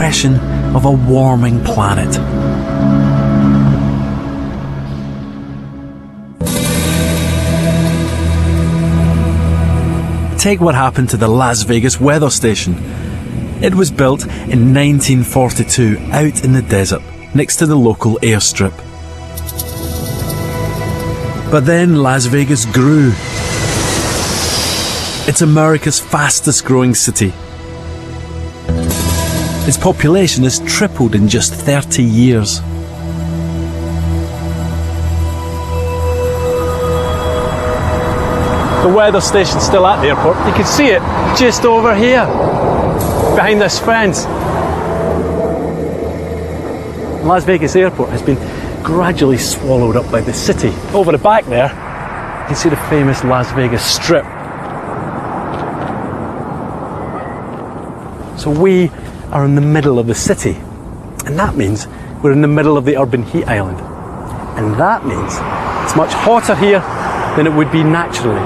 impression of a warming planet. Take what happened to the Las Vegas weather station. It was built in 1942 out in the desert, next to the local airstrip. But then Las Vegas grew. It's America's fastest growing city. Its population has tripled in just 30 years. The weather station's still at the airport. You can see it just over here, behind this fence. Las Vegas Airport has been gradually swallowed up by the city. Over the back there, you can see the famous Las Vegas Strip. So we are in the middle of the city, and that means we're in the middle of the urban heat island. And that means it's much hotter here than it would be naturally.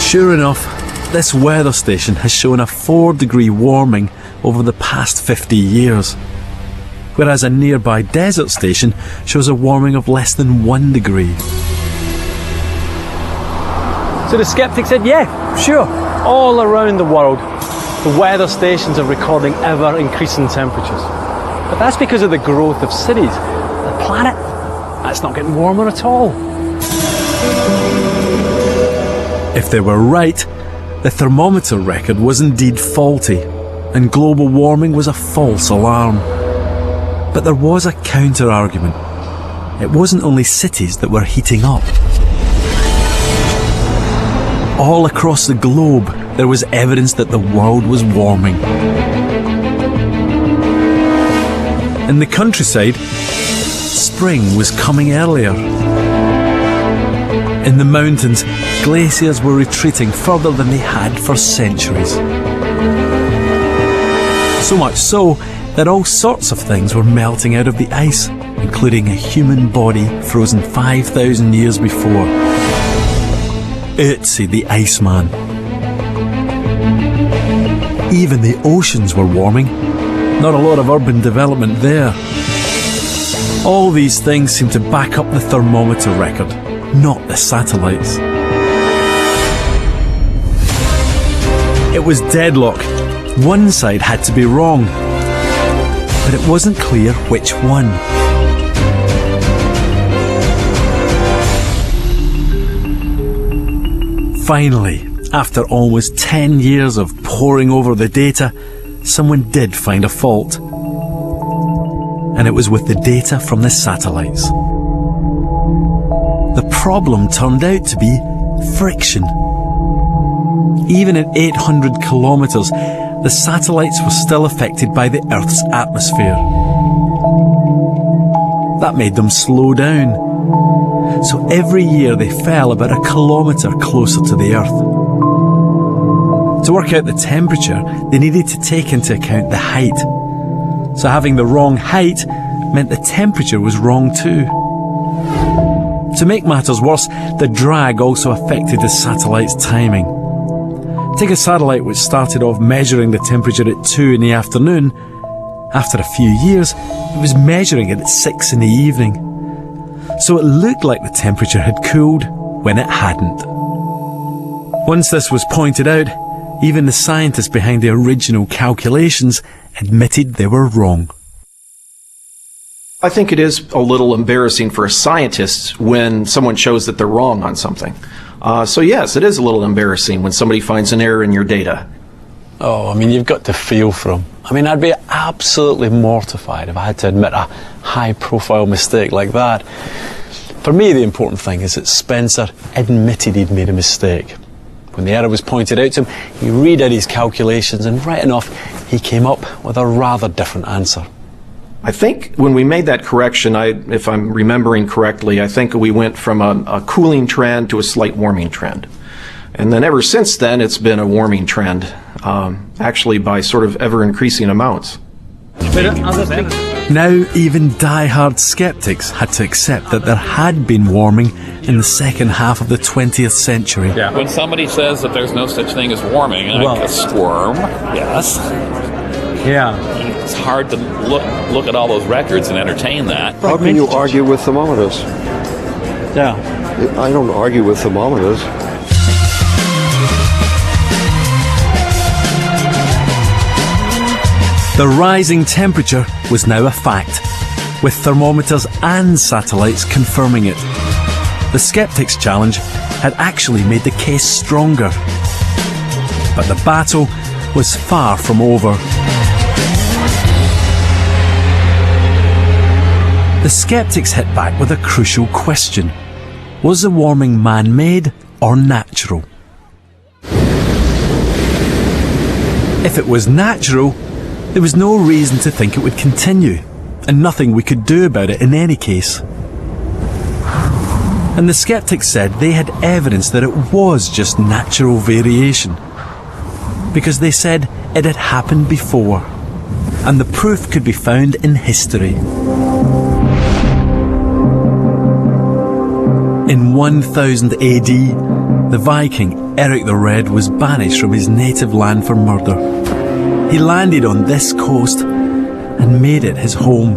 Sure enough, this weather station has shown a 4-degree warming over the past 50 years, whereas a nearby desert station shows a warming of less than 1 degree. So the skeptic said, yeah, sure, all around the world, the weather stations are recording ever-increasing temperatures. But that's because of the growth of cities. The planet, that's not getting warmer at all. If they were right, the thermometer record was indeed faulty, and global warming was a false alarm. But there was a counter-argument. It wasn't only cities that were heating up. All across the globe, there was evidence that the world was warming. In the countryside, spring was coming earlier. In the mountains, glaciers were retreating further than they had for centuries. So much so that all sorts of things were melting out of the ice, including a human body frozen 5,000 years before. Ötzi the Iceman. Even the oceans were warming. Not a lot of urban development there. All these things seem to back up the thermometer record, not the satellites. It was deadlock. One side had to be wrong, but it wasn't clear which one. Finally, after almost 10 years of poring over the data, someone did find a fault. And it was with the data from the satellites. The problem turned out to be friction. Even at 800 kilometres, the satellites were still affected by the Earth's atmosphere. That made them slow down. So every year they fell about a kilometre closer to the Earth. To work out the temperature, they needed to take into account the height. So having the wrong height meant the temperature was wrong too. To make matters worse, the drag also affected the satellite's timing. Take a satellite which started off measuring the temperature at 2 in the afternoon. After a few years, it was measuring it at 6 in the evening. So it looked like the temperature had cooled when it hadn't. Once this was pointed out, even the scientists behind the original calculations admitted they were wrong. I think it is a little embarrassing for scientists when someone shows that they're wrong on something. So yes, it is a little embarrassing when somebody finds an error in your data. Oh, I mean, you've got to feel for him. I mean, I'd be absolutely mortified if I had to admit a high-profile mistake like that. For me, the important thing is that Spencer admitted he'd made a mistake. When the error was pointed out to him, he redid his calculations, and right enough, he came up with a rather different answer. I think when we made that correction, if I'm remembering correctly, I think we went from a cooling trend to a slight warming trend. And then ever since then, it's been a warming trend, actually by sort of ever-increasing amounts. Now, even die-hard skeptics had to accept that there had been warming in the second half of the 20th century. Yeah. When somebody says that there's no such thing as warming, I squirm. Yes. Yeah. It's hard to look at all those records and entertain that. How can you argue with thermometers? Yeah. I don't argue with thermometers. The rising temperature was now a fact, with thermometers and satellites confirming it. The skeptics' challenge had actually made the case stronger. But the battle was far from over. The skeptics hit back with a crucial question. Was the warming man-made or natural? If it was natural, there was no reason to think it would continue, and nothing we could do about it in any case. And the skeptics said they had evidence that it was just natural variation, because they said it had happened before, and the proof could be found in history. In 1000 AD, the Viking Eric the Red was banished from his native land for murder. He landed on this coast and made it his home.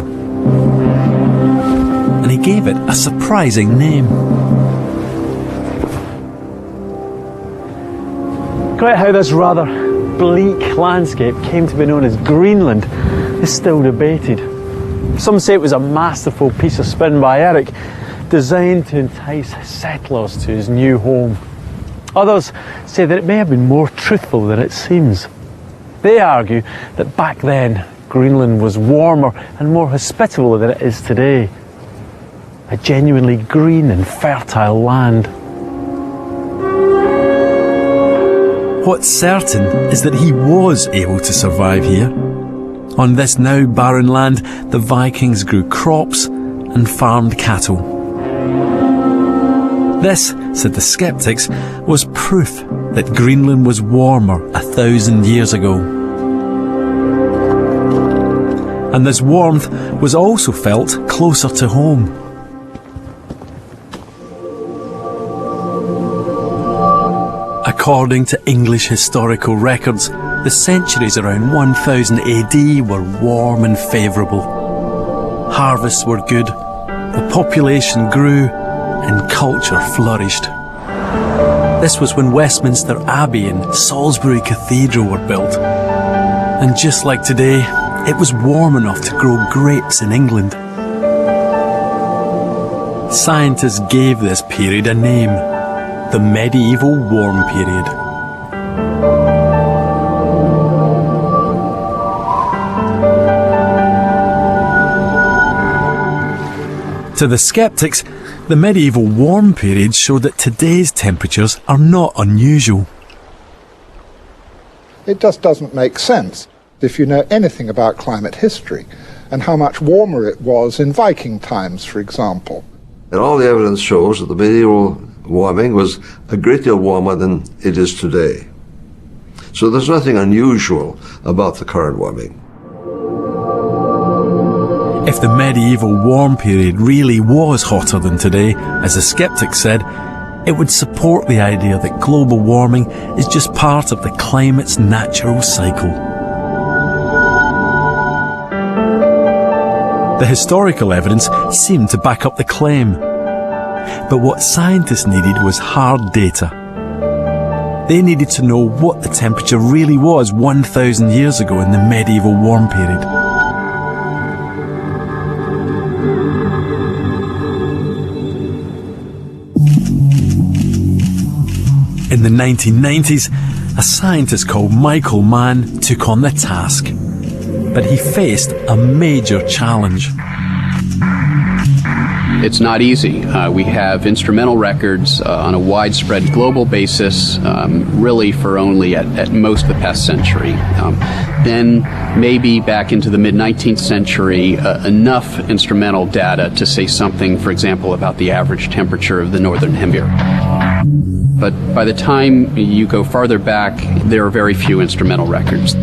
And he gave it a surprising name. Quite how this rather bleak landscape came to be known as Greenland is still debated. Some say it was a masterful piece of spin by Eric, designed to entice settlers to his new home. Others say that it may have been more truthful than it seems. They argue that back then Greenland was warmer and more hospitable than it is today. A genuinely green and fertile land. What's certain is that he was able to survive here. On this now barren land, the Vikings grew crops and farmed cattle. This, said the skeptics, was proof that Greenland was warmer 1,000 years ago. And this warmth was also felt closer to home. According to English historical records, the centuries around 1000 AD were warm and favourable. Harvests were good, the population grew, and culture flourished. This was when Westminster Abbey and Salisbury Cathedral were built. And just like today, it was warm enough to grow grapes in England. Scientists gave this period a name: the medieval warm period. To the skeptics, the medieval warm period showed that today's temperatures are not unusual. It just doesn't make sense if you know anything about climate history and how much warmer it was in Viking times, for example. And all the evidence shows that the medieval warming was a great deal warmer than it is today. So there's nothing unusual about the current warming. If the medieval warm period really was hotter than today, as the skeptics said, it would support the idea that global warming is just part of the climate's natural cycle. The historical evidence seemed to back up the claim. But what scientists needed was hard data. They needed to know what the temperature really was 1,000 years ago in the medieval warm period. In the 1990s, a scientist called Michael Mann took on the task. But he faced a major challenge. It's not easy. We have instrumental records on a widespread global basis, really for only at most the past century. Then maybe back into the mid-19th century, enough instrumental data to say something, for example, about the average temperature of the Northern Hemisphere. But by the time you go farther back, there are very few instrumental records.